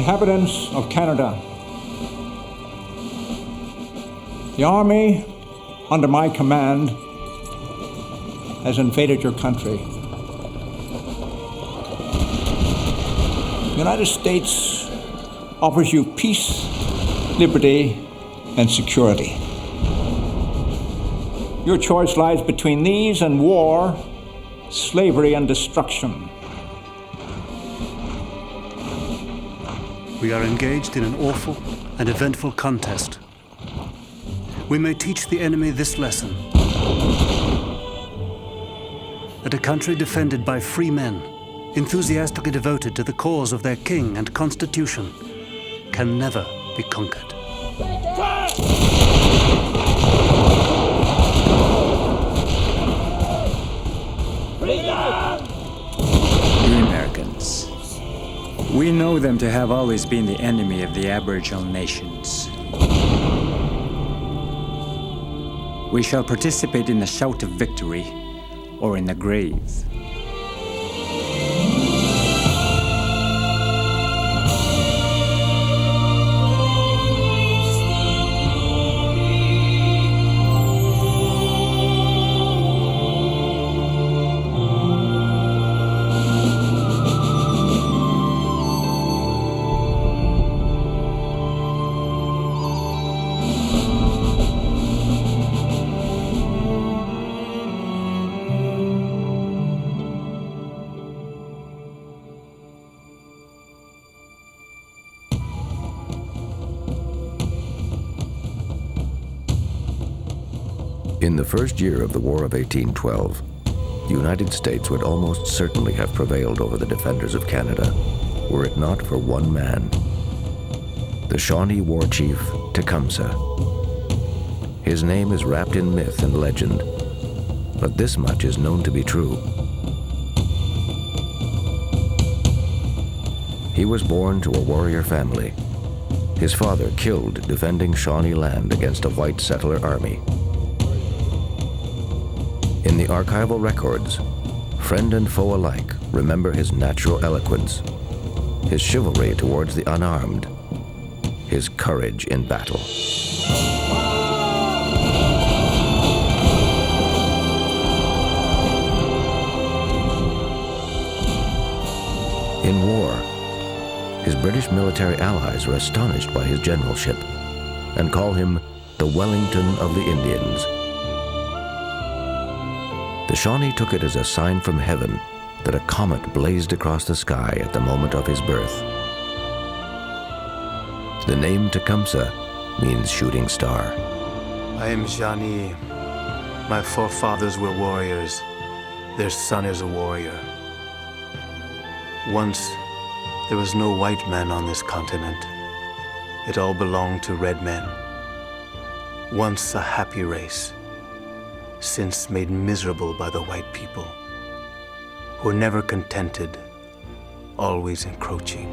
inhabitants of Canada, the army under my command has invaded your country. The United States offers you peace, liberty, and security. Your choice lies between these and war, slavery, and destruction. We are engaged in an awful and eventful contest. We may teach the enemy this lesson: that a country defended by free men, enthusiastically devoted to the cause of their king and constitution, can never be conquered. The Americans. We know them to have always been the enemy of the Aboriginal nations. We shall participate in the shout of victory or in the grave. In the first year of the War of 1812, the United States would almost certainly have prevailed over the defenders of Canada, were it not for one man, the Shawnee war chief, Tecumseh. His name is wrapped in myth and legend, but this much is known to be true. He was born to a warrior family. His father killed defending Shawnee land against a white settler army. In the archival records, friend and foe alike remember his natural eloquence, his chivalry towards the unarmed, his courage in battle. In war, his British military allies are astonished by his generalship and call him the Wellington of the Indians. The Shawnee took it as a sign from heaven that a comet blazed across the sky at the moment of his birth. The name Tecumseh means shooting star. I am Shawnee. My forefathers were warriors. Their son is a warrior. Once, there was no white man on this continent. It all belonged to red men. Once a happy race, since made miserable by the white people, who were never contented, always encroaching.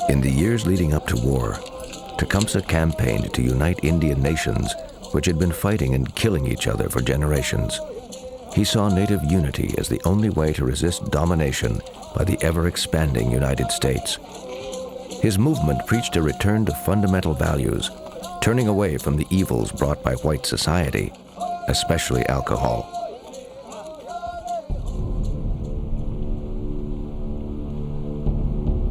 In the years leading up to war, Tecumseh campaigned to unite Indian nations which had been fighting and killing each other for generations. He saw Native unity as the only way to resist domination by the ever-expanding United States. His movement preached a return to fundamental values, turning away from the evils brought by white society, especially alcohol.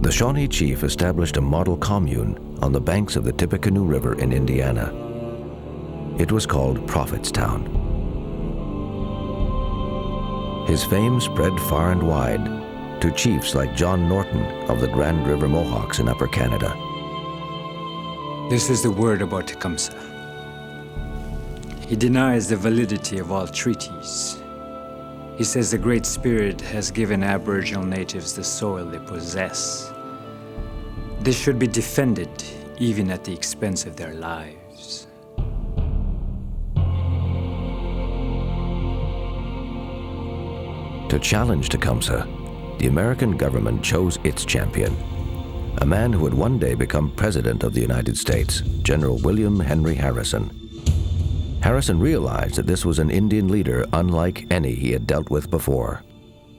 The Shawnee chief established a model commune on the banks of the Tippecanoe River in Indiana. It was called Prophetstown. His fame spread far and wide to chiefs like John Norton of the Grand River Mohawks in Upper Canada. This is the word about Tecumseh. He denies the validity of all treaties. He says the Great Spirit has given Aboriginal natives the soil they possess. This should be defended even at the expense of their lives. To challenge Tecumseh, the American government chose its champion, a man who would one day become President of the United States, General William Henry Harrison. Harrison realized that this was an Indian leader unlike any he had dealt with before.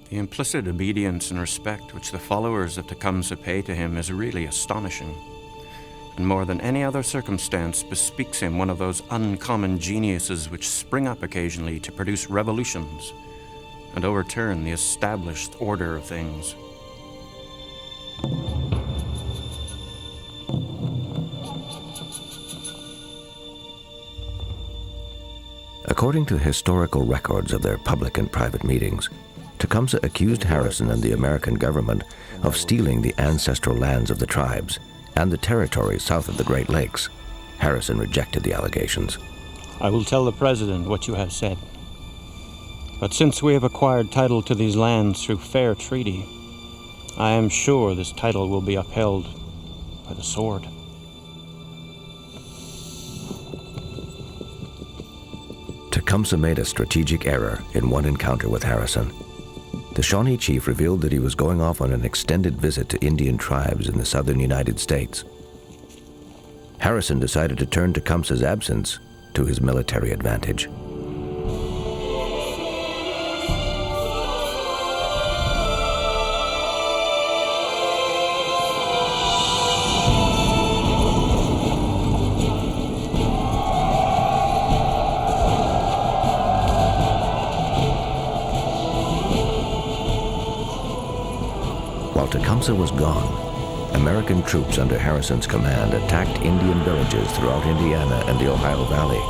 The implicit obedience and respect which the followers of Tecumseh pay to him is really astonishing, and more than any other circumstance bespeaks him one of those uncommon geniuses which spring up occasionally to produce revolutions and overturn the established order of things. According to historical records of their public and private meetings, Tecumseh accused Harrison and the American government of stealing the ancestral lands of the tribes and the territory south of the Great Lakes. Harrison rejected the allegations. I will tell the President what you have said. But since we have acquired title to these lands through fair treaty, I am sure this title will be upheld by the sword. Tecumseh made a strategic error in one encounter with Harrison. The Shawnee chief revealed that he was going off on an extended visit to Indian tribes in the southern United States. Harrison decided to turn Tecumseh's absence to his military advantage. While Tecumseh was gone, American troops under Harrison's command attacked Indian villages throughout Indiana and the Ohio Valley,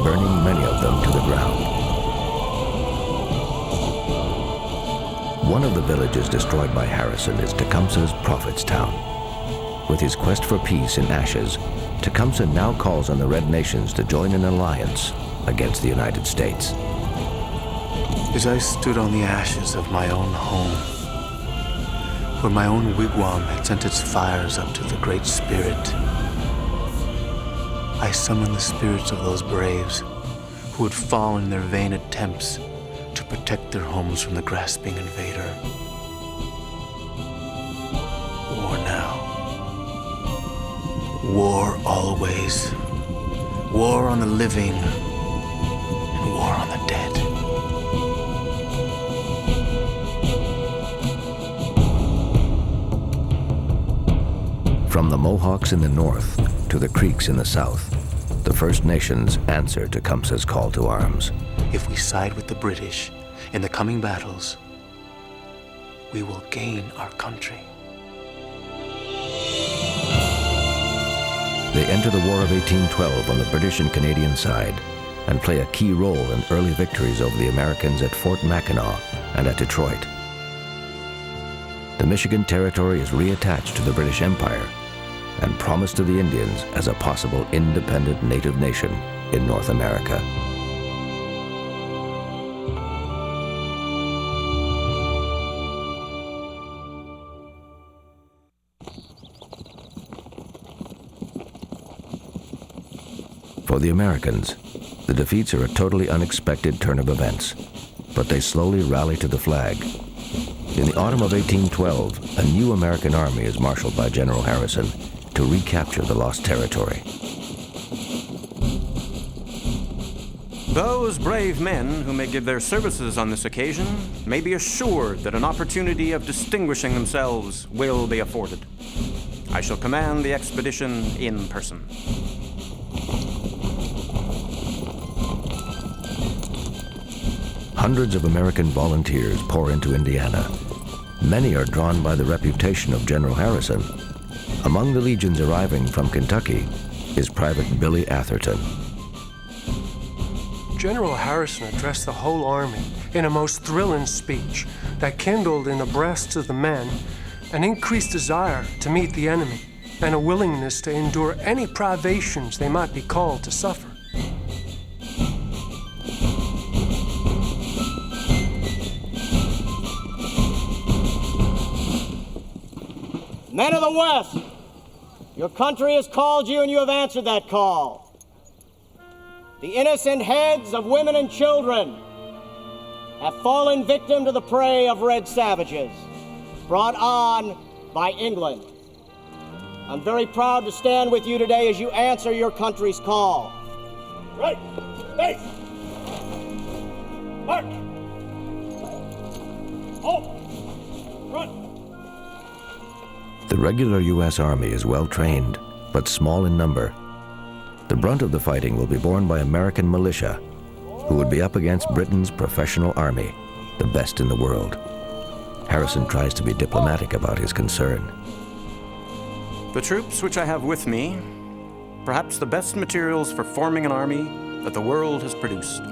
burning many of them to the ground. One of the villages destroyed by Harrison is Tecumseh's Prophetstown. With his quest for peace in ashes, Tecumseh now calls on the Red Nations to join an alliance against the United States. As I stood on the ashes of my own home, where my own wigwam had sent its fires up to the Great Spirit, I summoned the spirits of those braves who would fall in their vain attempts to protect their homes from the grasping invader. War now. War always. War on the living and war on the dead. From the Mohawks in the north to the Creeks in the south, the First Nations answer Tecumseh's call to arms. If we side with the British in the coming battles, we will gain our country. They enter the War of 1812 on the British and Canadian side and play a key role in early victories over the Americans at Fort Mackinac and at Detroit. The Michigan Territory is reattached to the British Empire and promised to the Indians as a possible independent native nation in North America. For the Americans, the defeats are a totally unexpected turn of events, but they slowly rally to the flag. In the autumn of 1812, a new American army is marshaled by General Harrison to recapture the lost territory. Those brave men who may give their services on this occasion may be assured that an opportunity of distinguishing themselves will be afforded. I shall command the expedition in person. Hundreds of American volunteers pour into Indiana. Many are drawn by the reputation of General Harrison. Among the legions arriving from Kentucky is Private Billy Atherton. General Harrison addressed the whole army in a most thrilling speech that kindled in the breasts of the men an increased desire to meet the enemy and a willingness to endure any privations they might be called to suffer. Men of the West, your country has called you and you have answered that call. The innocent heads of women and children have fallen victim to the prey of red savages, brought on by England. I'm very proud to stand with you today as you answer your country's call. Right. Face! March! Halt! Run! The regular U.S. Army is well trained, but small in number. The brunt of the fighting will be borne by American militia, who would be up against Britain's professional army, the best in the world. Harrison tries to be diplomatic about his concern. The troops which I have with me, perhaps the best materials for forming an army that the world has produced.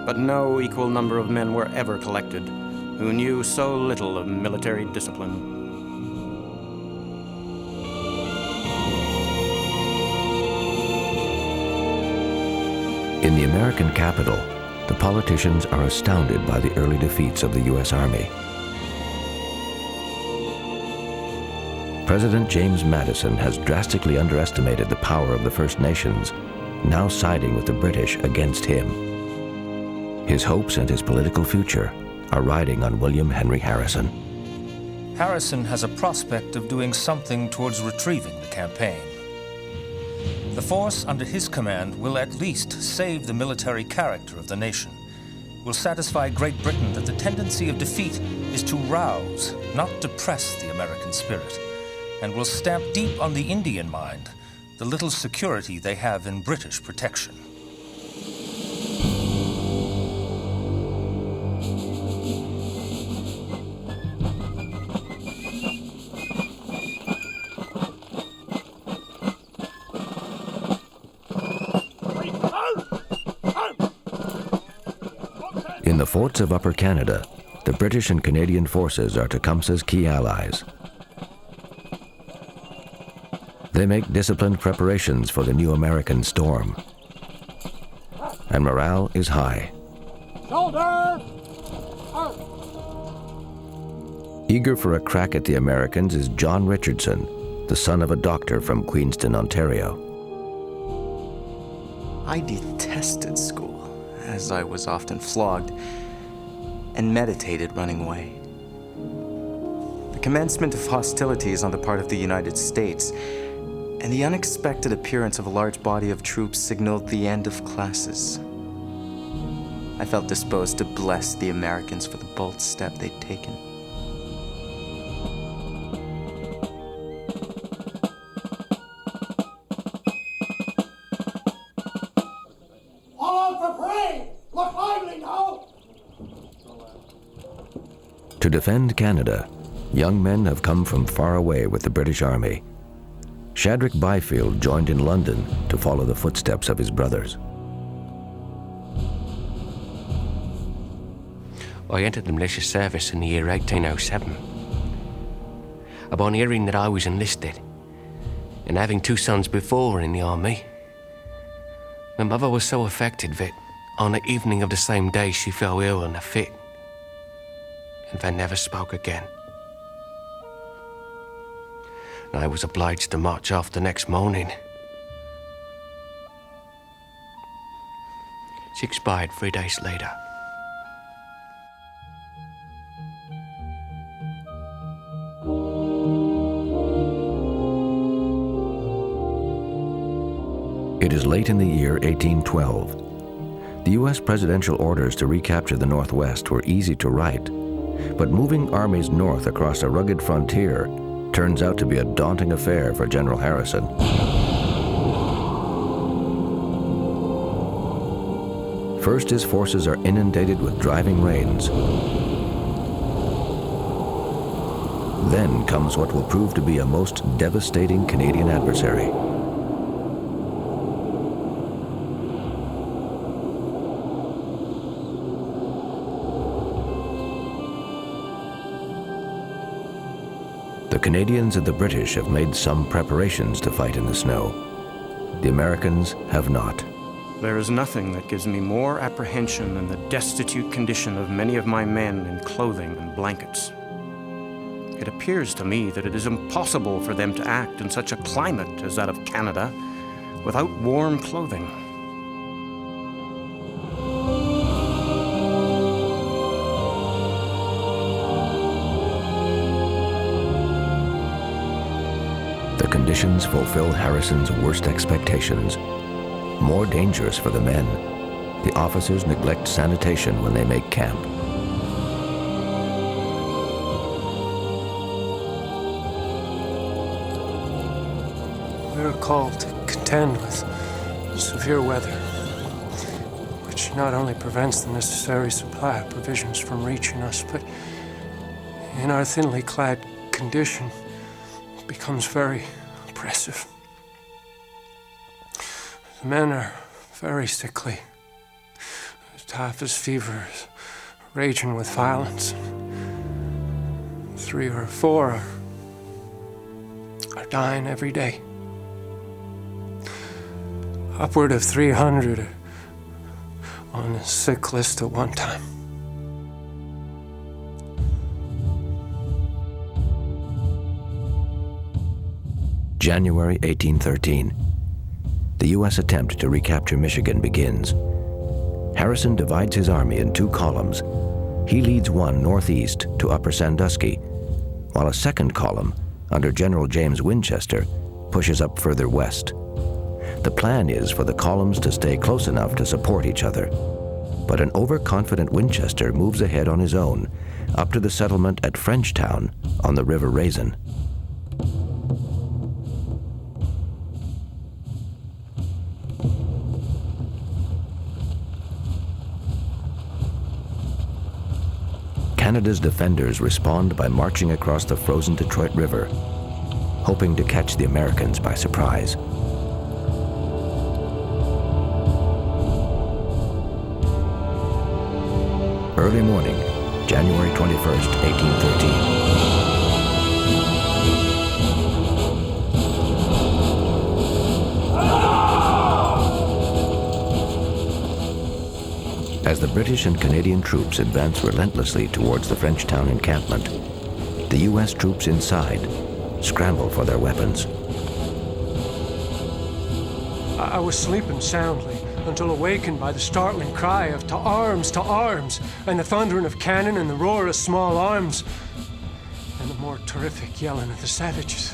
But no equal number of men were ever collected who knew so little of military discipline. In the American capital, the politicians are astounded by the early defeats of the U.S. Army. President James Madison has drastically underestimated the power of the First Nations, now siding with the British against him. His hopes and his political future are riding on William Henry Harrison. Harrison has a prospect of doing something towards retrieving the campaign. The force under his command will at least save the military character of the nation, will satisfy Great Britain that the tendency of defeat is to rouse, not depress the American spirit, and will stamp deep on the Indian mind the little security they have in British protection. In the forts of Upper Canada, the British and Canadian forces are Tecumseh's key allies. They make disciplined preparations for the new American storm. And morale is high. Shoulder! Eager for a crack at the Americans is John Richardson, the son of a doctor from Queenston, Ontario. I detested school, as I was often flogged, and meditated running away. The commencement of hostilities on the part of the United States and the unexpected appearance of a large body of troops signaled the end of classes. I felt disposed to bless the Americans for the bold step they'd taken. All out for parade! Look lively now! To defend Canada, young men have come from far away with the British Army. Shadrach Byfield joined in London to follow the footsteps of his brothers. I entered the militia service in the year 1807. Upon hearing that I was enlisted, and having two sons before in the army, my mother was so affected that on the evening of the same day she fell ill in a fit, and then never spoke again. I was obliged to march off the next morning. She expired 3 days later. It is late in the year 1812. The U.S. presidential orders to recapture the Northwest were easy to write, but moving armies north across a rugged frontier turns out to be a daunting affair for General Harrison. First, his forces are inundated with driving rains. Then comes what will prove to be a most devastating Canadian adversary. The Canadians and the British have made some preparations to fight in the snow. The Americans have not. There is nothing that gives me more apprehension than the destitute condition of many of my men in clothing and blankets. It appears to me that it is impossible for them to act in such a climate as that of Canada without warm clothing. The conditions fulfill Harrison's worst expectations. More dangerous for the men, the officers neglect sanitation when they make camp. We are called to contend with severe weather, which not only prevents the necessary supply of provisions from reaching us, but in our thinly clad condition, it becomes very oppressive. The men are very sickly. Typhus fever is raging with violence. 3 or 4 are dying every day. Upward of 300 are on the sick list at one time. January 1813. The U.S. attempt to recapture Michigan begins. Harrison divides his army in 2 columns. He leads one northeast to Upper Sandusky, while a second column, under General James Winchester, pushes up further west. The plan is for the columns to stay close enough to support each other. But an overconfident Winchester moves ahead on his own, up to the settlement at Frenchtown on the River Raisin. Canada's defenders respond by marching across the frozen Detroit River, hoping to catch the Americans by surprise. Early morning, January 21st, 1813. As the British and Canadian troops advance relentlessly towards the Frenchtown encampment, the U.S. troops inside scramble for their weapons. I was sleeping soundly until awakened by the startling cry of "To arms, to arms!" and the thundering of cannon and the roar of small arms, and the more terrific yelling of the savages.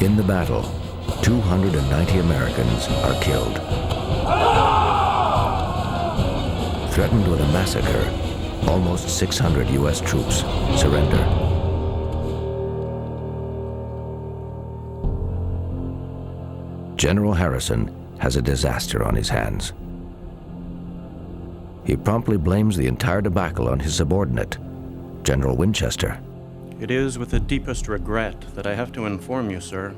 In the battle, 290 Americans are killed. Threatened with a massacre, almost 600 U.S. troops surrender. General Harrison has a disaster on his hands. He promptly blames the entire debacle on his subordinate, General Winchester. It is with the deepest regret that I have to inform you, sir,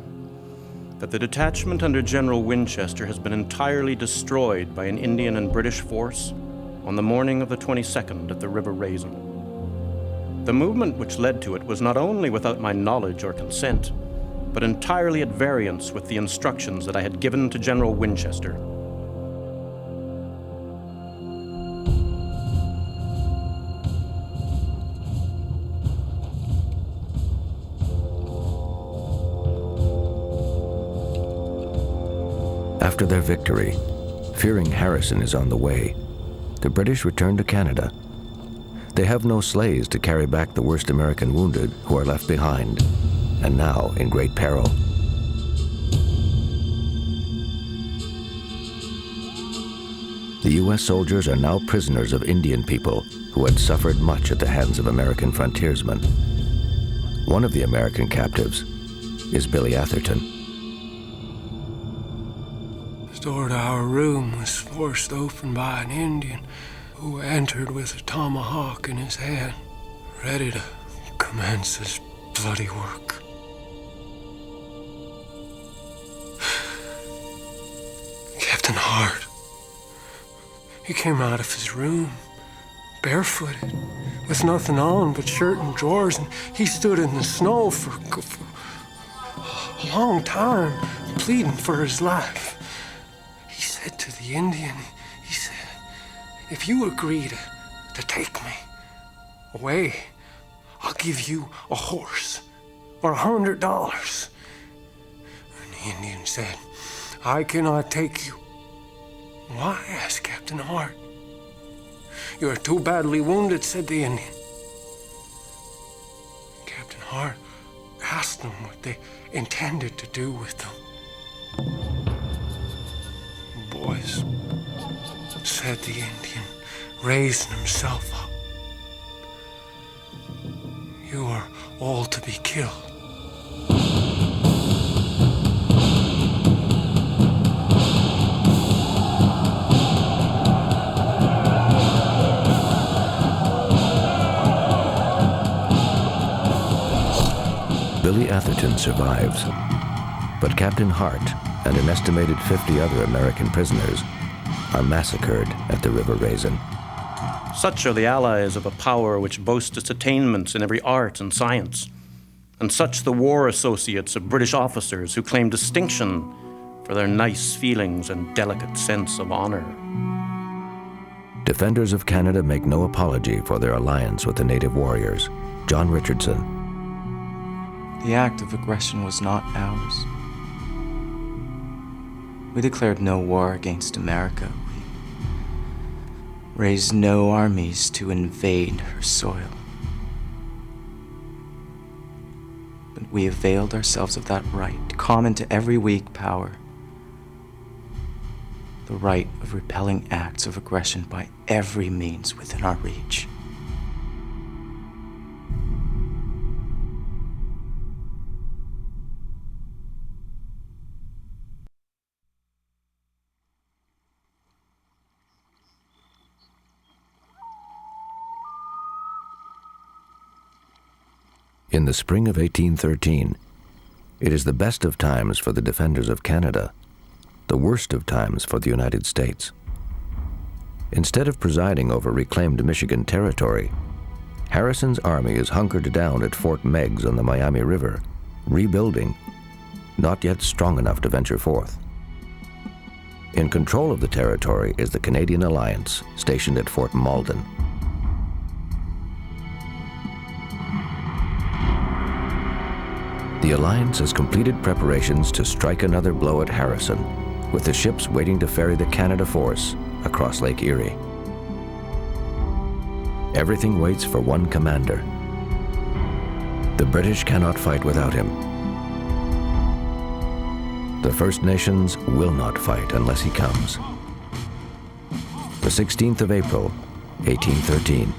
that the detachment under General Winchester has been entirely destroyed by an Indian and British force on the morning of the 22nd at the River Raisin. The movement which led to it was not only without my knowledge or consent, but entirely at variance with the instructions that I had given to General Winchester. After their victory, fearing Harrison is on the way, the British return to Canada. They have no sleighs to carry back the worst American wounded who are left behind, and now in great peril. The U.S. soldiers are now prisoners of Indian people who had suffered much at the hands of American frontiersmen. One of the American captives is Billy Atherton. The door to our room was forced open by an Indian who entered with a tomahawk in his hand, ready to commence his bloody work. Captain Hart. He came out of his room, barefooted, with nothing on but shirt and drawers, and he stood in the snow for a long time, pleading for his life. He said to the Indian, he said, "If you agree to take me away, I'll give you a horse or $100. And the Indian said, "I cannot take you." "Why?" asked Captain Hart. "You are too badly wounded," said the Indian. Captain or asked them what they intended to do with them. Boys, said the Indian, raising himself up, you are all to be killed. Billy Atherton survives, but Captain Hart and an estimated 50 other American prisoners are massacred at the River Raisin. Such are the allies of a power which boasts its attainments in every art and science, and such the war associates of British officers who claim distinction for their nice feelings and delicate sense of honor. Defenders of Canada make no apology for their alliance with the native warriors. John Richardson. The act of aggression was not ours. We declared no war against America. We raised no armies to invade her soil. But we availed ourselves of that right, common to every weak power. The right of repelling acts of aggression by every means within our reach. In the spring of 1813, it is the best of times for the defenders of Canada, the worst of times for the United States. Instead of presiding over reclaimed Michigan territory, Harrison's army is hunkered down at Fort Meigs on the Miami River, rebuilding, not yet strong enough to venture forth. In control of the territory is the Canadian Alliance, stationed at Fort Malden. The Alliance has completed preparations to strike another blow at Harrison, with the ships waiting to ferry the Canada force across Lake Erie. Everything waits for one commander. The British cannot fight without him. The First Nations will not fight unless he comes. The 16th of April, 1813.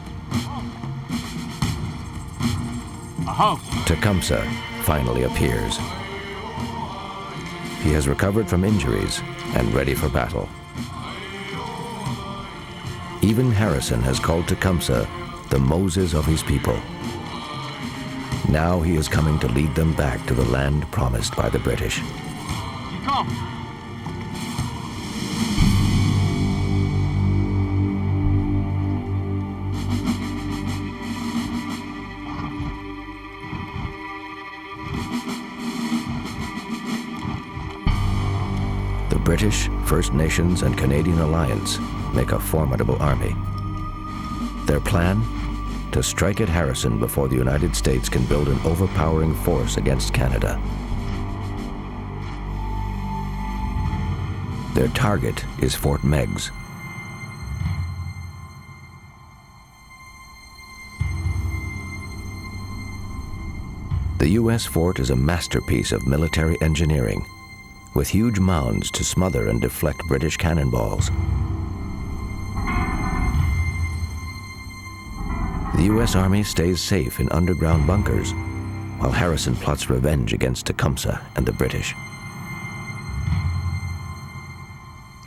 Tecumseh finally appears. He has recovered from injuries and ready for battle. Even Harrison has called Tecumseh the Moses of his people. Now he is coming to lead them back to the land promised by the British. The British, First Nations, and Canadian Alliance make a formidable army. Their plan? To strike at Harrison before the United States can build an overpowering force against Canada. Their target is Fort Meigs. The U.S. fort is a masterpiece of military engineering, with huge mounds to smother and deflect British cannonballs. The U.S. Army stays safe in underground bunkers, while Harrison plots revenge against Tecumseh and the British.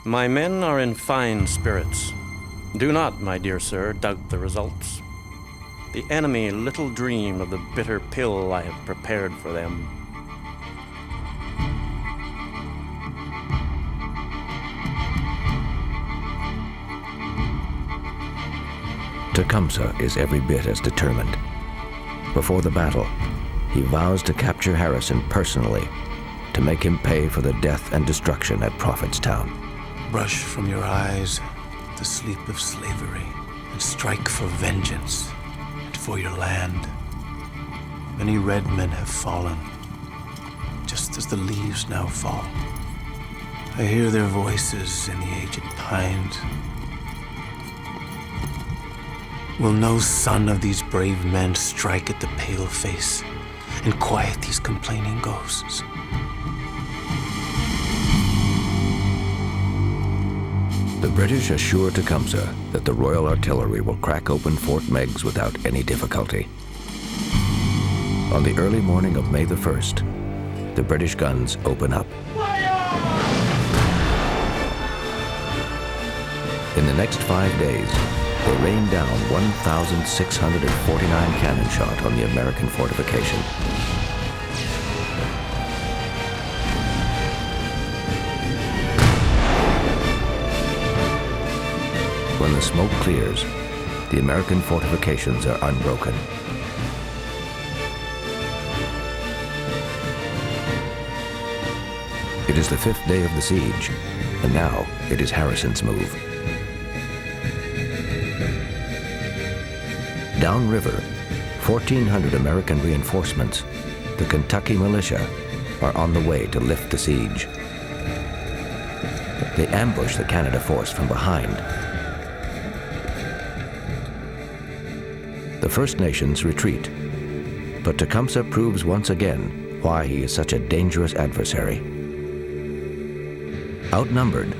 My men are in fine spirits. Do not, my dear sir, doubt the results. The enemy little dream of the bitter pill I have prepared for them. Tecumseh is every bit as determined. Before the battle, he vows to capture Harrison personally, to make him pay for the death and destruction at Prophetstown. Brush from your eyes the sleep of slavery, and strike for vengeance and for your land. Many red men have fallen, just as the leaves now fall. I hear their voices in the aged pines. Will no son of these brave men strike at the pale face and quiet these complaining ghosts. The British assure Tecumseh that the Royal Artillery will crack open Fort Meigs without any difficulty. On the early morning of May the 1st, the British guns open up. In the next 5 days, they rained down 1,649 cannon shot on the American fortification. When the smoke clears, the American fortifications are unbroken. It is the 5th day of the siege, and now it is Harrison's move. Downriver, 1,400 American reinforcements, the Kentucky militia, are on the way to lift the siege. They ambush the Canada force from behind. The First Nations retreat, but Tecumseh proves once again why he is such a dangerous adversary. Outnumbered,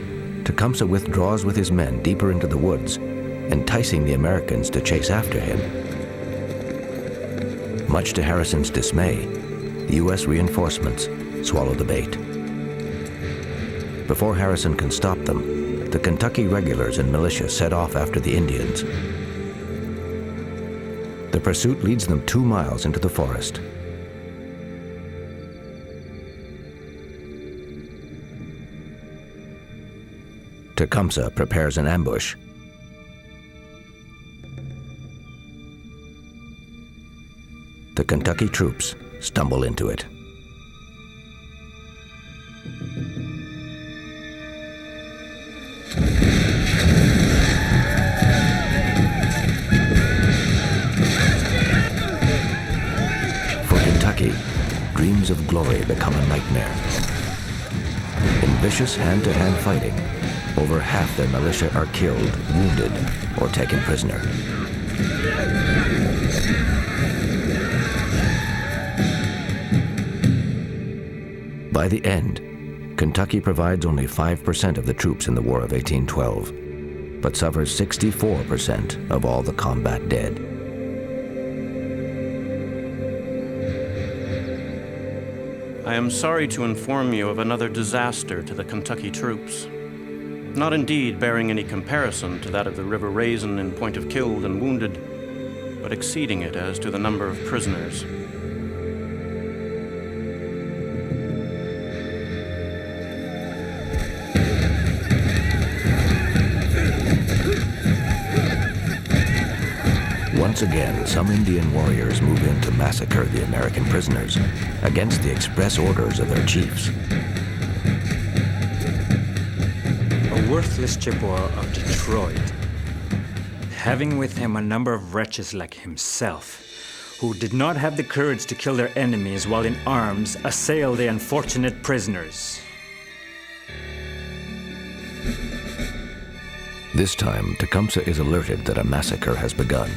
Tecumseh withdraws with his men deeper into the woods, enticing the Americans to chase after him. Much to Harrison's dismay, the U.S. reinforcements swallow the bait. Before Harrison can stop them, the Kentucky regulars and militia set off after the Indians. The pursuit leads them 2 miles into the forest. Tecumseh prepares an ambush. The Kentucky troops stumble into it. For Kentucky, dreams of glory become a nightmare. In vicious hand-to-hand fighting, over half their militia are killed, wounded, or taken prisoner. By the end, Kentucky provides only 5% of the troops in the War of 1812, but suffers 64% of all the combat dead. I am sorry to inform you of another disaster to the Kentucky troops. Not indeed bearing any comparison to that of the River Raisin in point of killed and wounded, but exceeding it as to the number of prisoners. Once again, some Indian warriors move in to massacre the American prisoners against the express orders of their chiefs. A worthless Chippewa of Detroit, having with him a number of wretches like himself, who did not have the courage to kill their enemies while in arms, assail the unfortunate prisoners. This time, Tecumseh is alerted that a massacre has begun.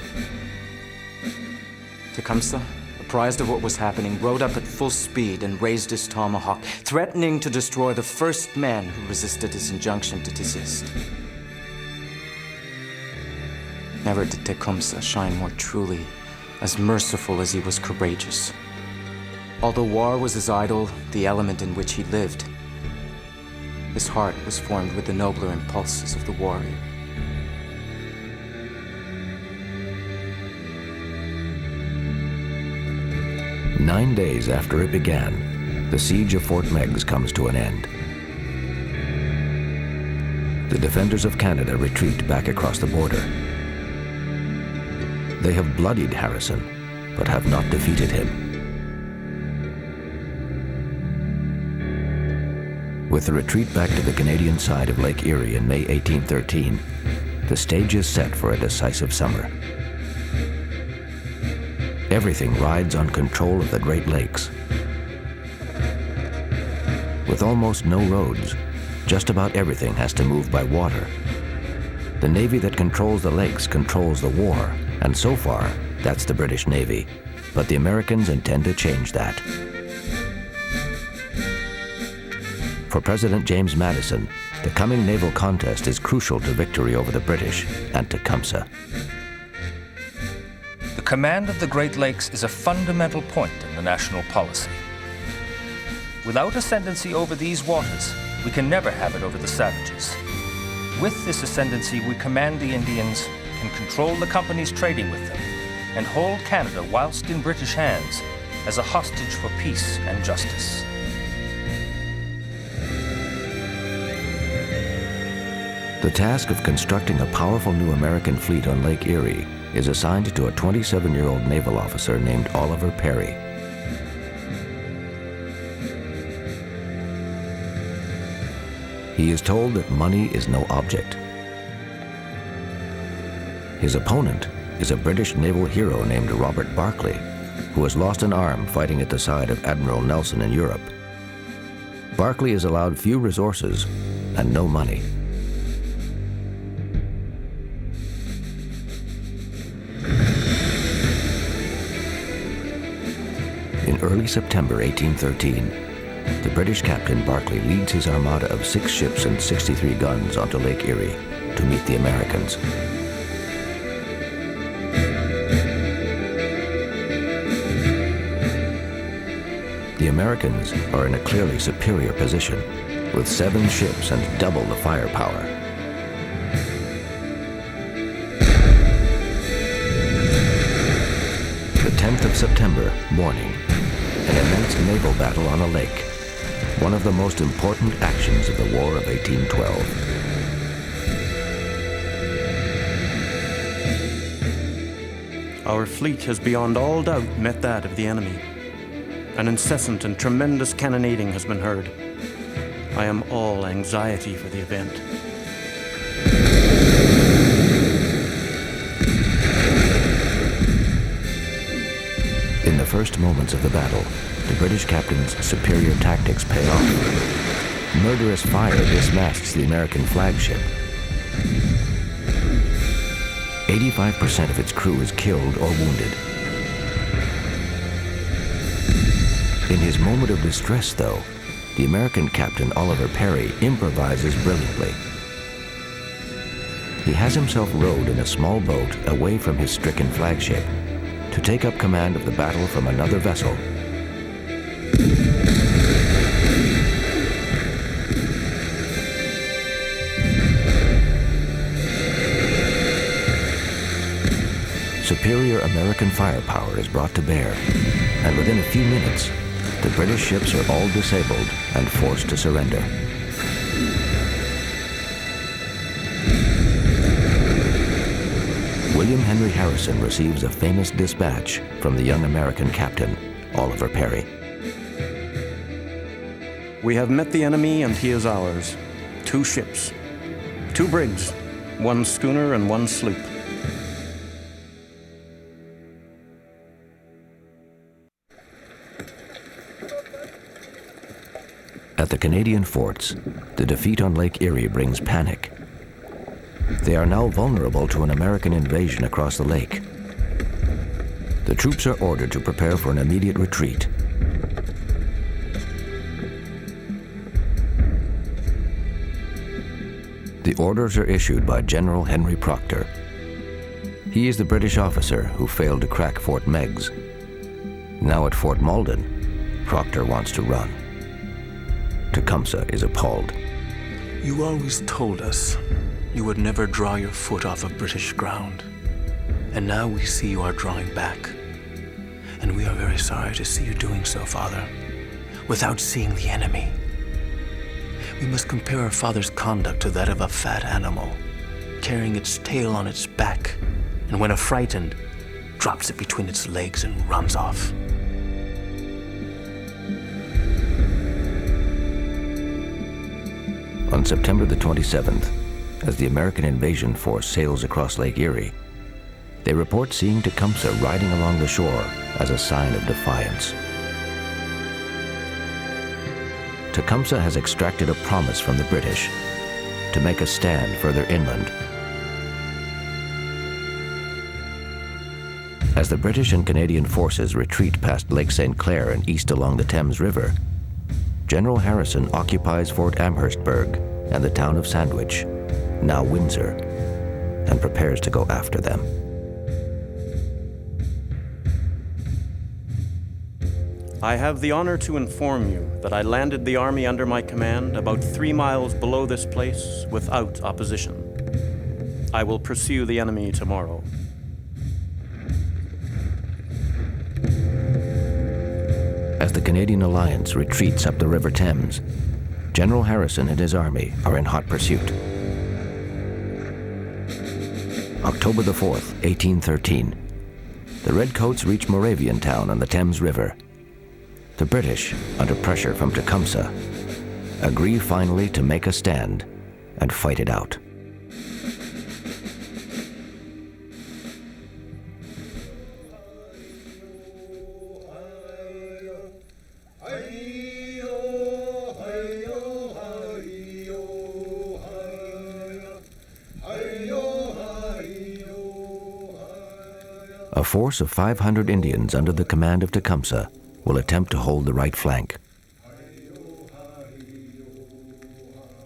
Tecumseh, apprised of what was happening, rode up at full speed and raised his tomahawk, threatening to destroy the first man who resisted his injunction to desist. Never did Tecumseh shine more truly, as merciful as he was courageous. Although war was his idol, the element in which he lived, his heart was formed with the nobler impulses of the warrior. Nine days after it began, the siege of Fort Meigs comes to an end. The defenders of Canada retreat back across the border. They have bloodied Harrison, but have not defeated him. With the retreat back to the Canadian side of Lake Erie in May 1813, the stage is set for a decisive summer. Everything rides on control of the Great Lakes. With almost no roads, just about everything has to move by water. The Navy that controls the lakes controls the war, and so far, that's the British Navy. but the Americans intend to change that. For President James Madison, the coming naval contest is crucial to victory over the British and Tecumseh. The command of the Great Lakes is a fundamental point in the national policy. Without ascendancy over these waters, we can never have it over the savages. With this ascendancy, we command the Indians, can control the companies trading with them, and hold Canada whilst in British hands as a hostage for peace and justice. The task of constructing a powerful new American fleet on Lake Erie is assigned to a 27-year-old naval officer named Oliver Perry. He is told that money is no object. His opponent is a British naval hero named Robert Barclay, who has lost an arm fighting at the side of Admiral Nelson in Europe. Barclay is allowed few resources and no money. In early September 1813, the British captain Barclay leads his armada of 6 ships and 63 guns onto Lake Erie to meet the Americans. The Americans are in a clearly superior position, with 7 ships and double the firepower. The 10th of September, morning, an immense naval battle on a lake, one of the most important actions of the War of 1812. Our fleet has beyond all doubt met that of the enemy. An incessant and tremendous cannonading has been heard. I am all anxiety for the event. In the first moments of the battle, the British captain's superior tactics pay off. Murderous fire dismasts the American flagship. 85% of its crew is killed or wounded. In his moment of distress, though, the American captain Oliver Perry improvises brilliantly. He has himself rowed in a small boat away from his stricken flagship to take up command of the battle from another vessel. Superior American firepower is brought to bear, and within a few minutes, the British ships are all disabled and forced to surrender. William Henry Harrison receives a famous dispatch from the young American captain, Oliver Perry. We have met the enemy and he is ours. 2 ships, 2 brigs, 1 schooner and 1 sloop. At the Canadian forts, the defeat on Lake Erie brings panic. They are now vulnerable to an American invasion across the lake. The troops are ordered to prepare for an immediate retreat. The orders are issued by General Henry Proctor. He is the British officer who failed to crack Fort Meigs. Now at Fort Malden, Proctor wants to run. Tecumseh is appalled. You always told us you would never draw your foot off of British ground. And now we see you are drawing back. And we are very sorry to see you doing so, Father, without seeing the enemy. We must compare our father's conduct to that of a fat animal, carrying its tail on its back, and when affrighted, drops it between its legs and runs off. On September the 27th, as the American invasion force sails across Lake Erie, they report seeing Tecumseh riding along the shore as a sign of defiance. Tecumseh has extracted a promise from the British to make a stand further inland. As the British and Canadian forces retreat past Lake St. Clair and east along the Thames River, General Harrison occupies Fort Amherstburg and the town of Sandwich, now Windsor, and prepares to go after them. I have the honor to inform you that I landed the army under my command about 3 miles below this place without opposition. I will pursue the enemy tomorrow. As the Canadian alliance retreats up the River Thames, General Harrison and his army are in hot pursuit. October the 4th, 1813. The Redcoats reach Moravian town on the Thames River. The British, under pressure from Tecumseh, agree finally to make a stand and fight it out. A force of 500 Indians under the command of Tecumseh will attempt to hold the right flank.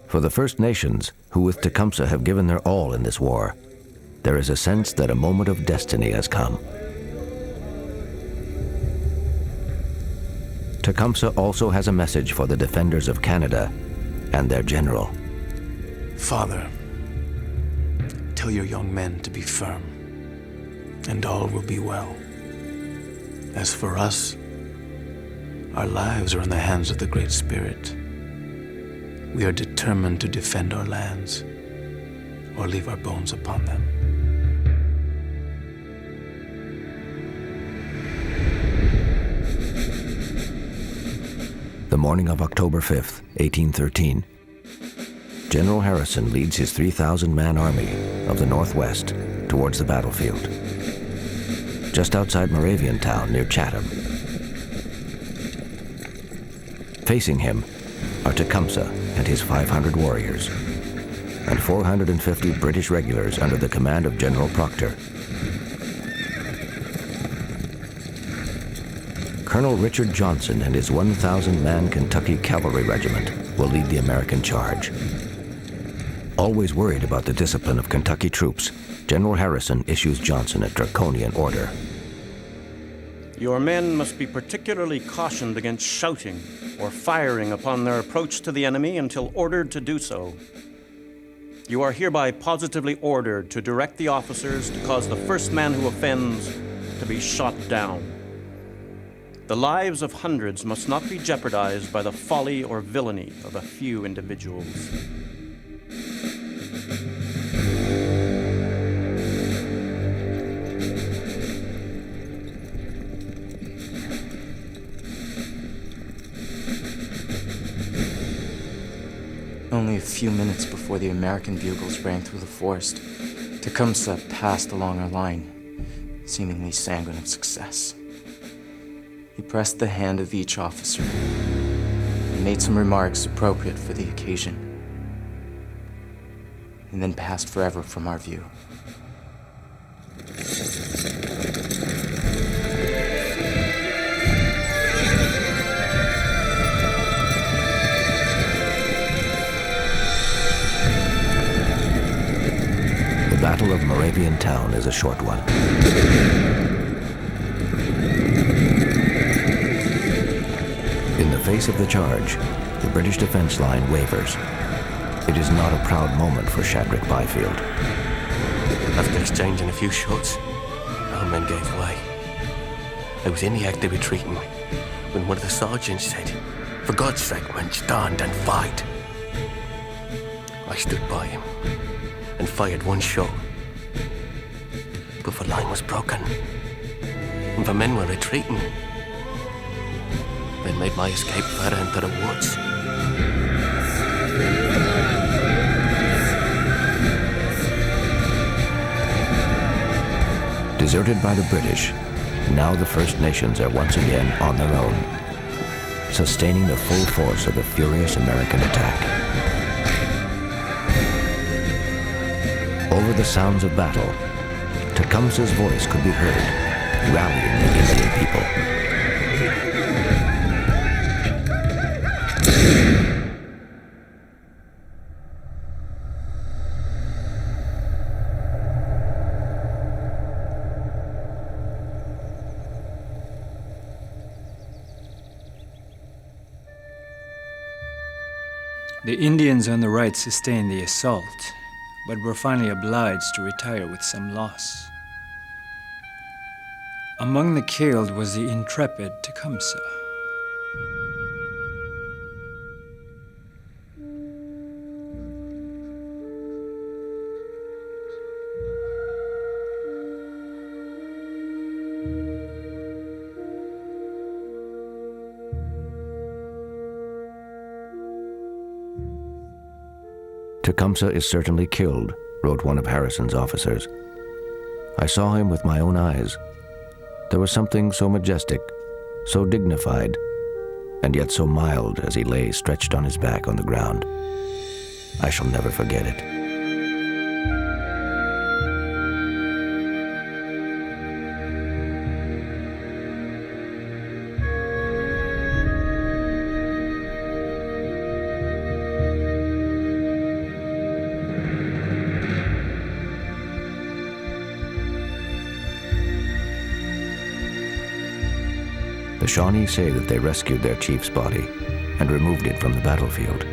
For the First Nations, who with Tecumseh have given their all in this war, there is a sense that a moment of destiny has come. Tecumseh also has a message for the defenders of Canada and their general. Father, tell your young men to be firm, and all will be well. As for us, our lives are in the hands of the Great Spirit. We are determined to defend our lands or leave our bones upon them. The morning of October 5th, 1813, General Harrison leads his 3,000-man army of the Northwest towards the battlefield. Just outside Moravian town near Chatham. Facing him are Tecumseh and his 500 warriors, and 450 British regulars under the command of General Proctor. Colonel Richard Johnson and his 1,000-man Kentucky Cavalry Regiment will lead the American charge. Always worried about the discipline of Kentucky troops, General Harrison issues Johnson a draconian order. Your men must be particularly cautioned against shouting or firing upon their approach to the enemy until ordered to do so. You are hereby positively ordered to direct the officers to cause the first man who offends to be shot down. The lives of hundreds must not be jeopardized by the folly or villainy of a few individuals. Only a few minutes before the American bugles rang through the forest, Tecumseh passed along our line, seemingly sanguine of success. He pressed the hand of each officer and made some remarks appropriate for the occasion, and then passed forever from our view. The Battle of Moravian Town is a short one. In the face of the charge, the British defense line wavers. It is not a proud moment for Shadrach Byfield. After exchanging a few shots, our men gave way. I was in the act of retreating when one of the sergeants said, "For God's sake, man, stand and fight." I stood by him and fired one shot. But the line was broken, and the men were retreating. They made my escape further into the woods. Deserted by the British, now the First Nations are once again on their own, sustaining the full force of the furious American attack. Over the sounds of battle, Tecumseh's voice could be heard, rallying the Indian people. The Indians on the right sustained the assault, but were finally obliged to retire with some loss. Among the killed was the intrepid Tecumseh. Tecumseh is certainly killed, wrote one of Harrison's officers. I saw him with my own eyes. There was something so majestic, so dignified, and yet so mild as he lay stretched on his back on the ground. I shall never forget it. The Shawnee say that they rescued their chief's body and removed it from the battlefield,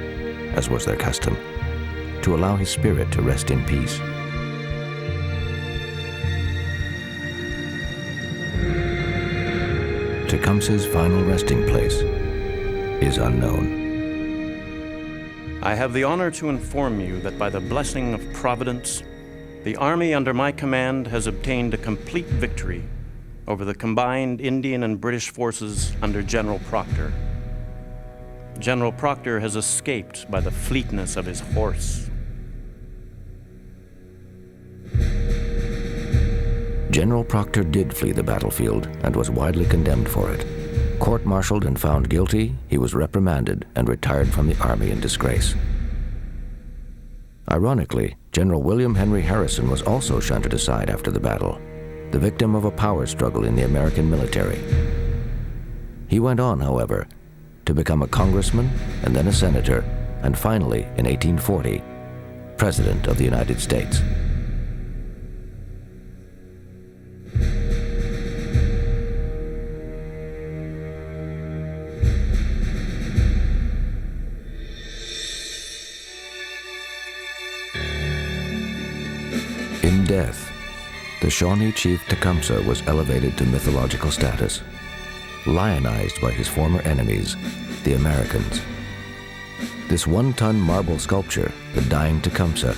as was their custom, to allow his spirit to rest in peace. Tecumseh's final resting place is unknown. I have the honor to inform you that by the blessing of Providence, the army under my command has obtained a complete victory over the combined Indian and British forces under General Proctor. General Proctor has escaped by the fleetness of his horse. General Proctor did flee the battlefield and was widely condemned for it. Court-martialed and found guilty, he was reprimanded and retired from the army in disgrace. Ironically, General William Henry Harrison was also shunted aside after the battle, the victim of a power struggle in the American military. He went on, however, to become a congressman and then a senator, and finally, in 1840, President of the United States. In death, the Shawnee chief Tecumseh was elevated to mythological status, lionized by his former enemies, the Americans. This one-ton marble sculpture, the Dying Tecumseh,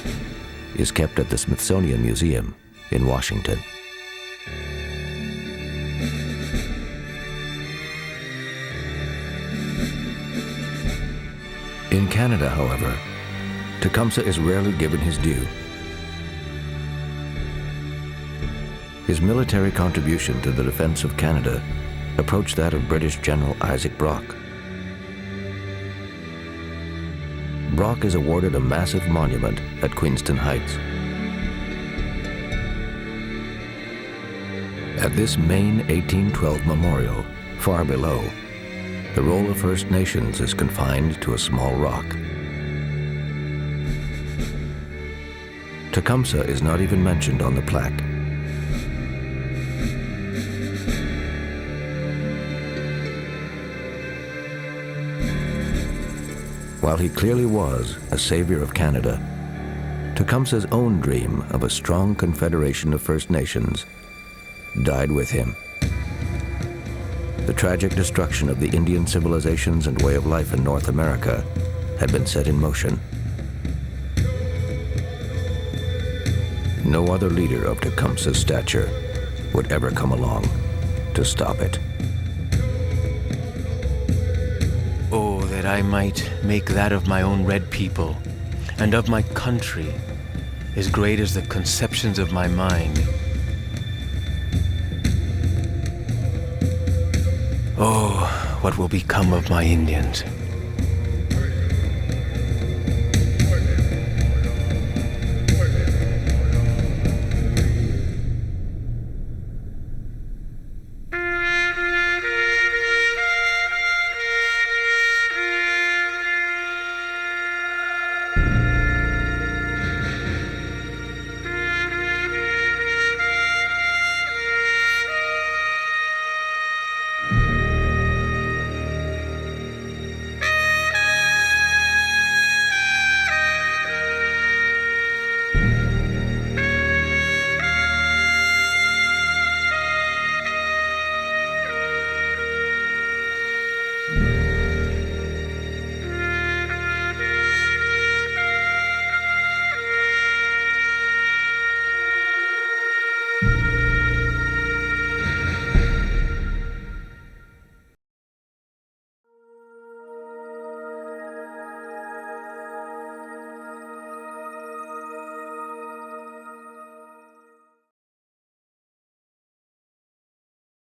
is kept at the Smithsonian Museum in Washington. In Canada, however, Tecumseh is rarely given his due. His military contribution to the defense of Canada approached that of British General Isaac Brock. Brock is awarded a massive monument at Queenston Heights. At this Maine 1812 memorial, far below, the role of First Nations is confined to a small rock. Tecumseh is not even mentioned on the plaque. While he clearly was a savior of Canada, Tecumseh's own dream of a strong confederation of First Nations died with him. The tragic destruction of the Indian civilizations and way of life in North America had been set in motion. No other leader of Tecumseh's stature would ever come along to stop it. Oh, that I might make that of my own red people and of my country as great as the conceptions of my mind. Oh, what will become of my Indians?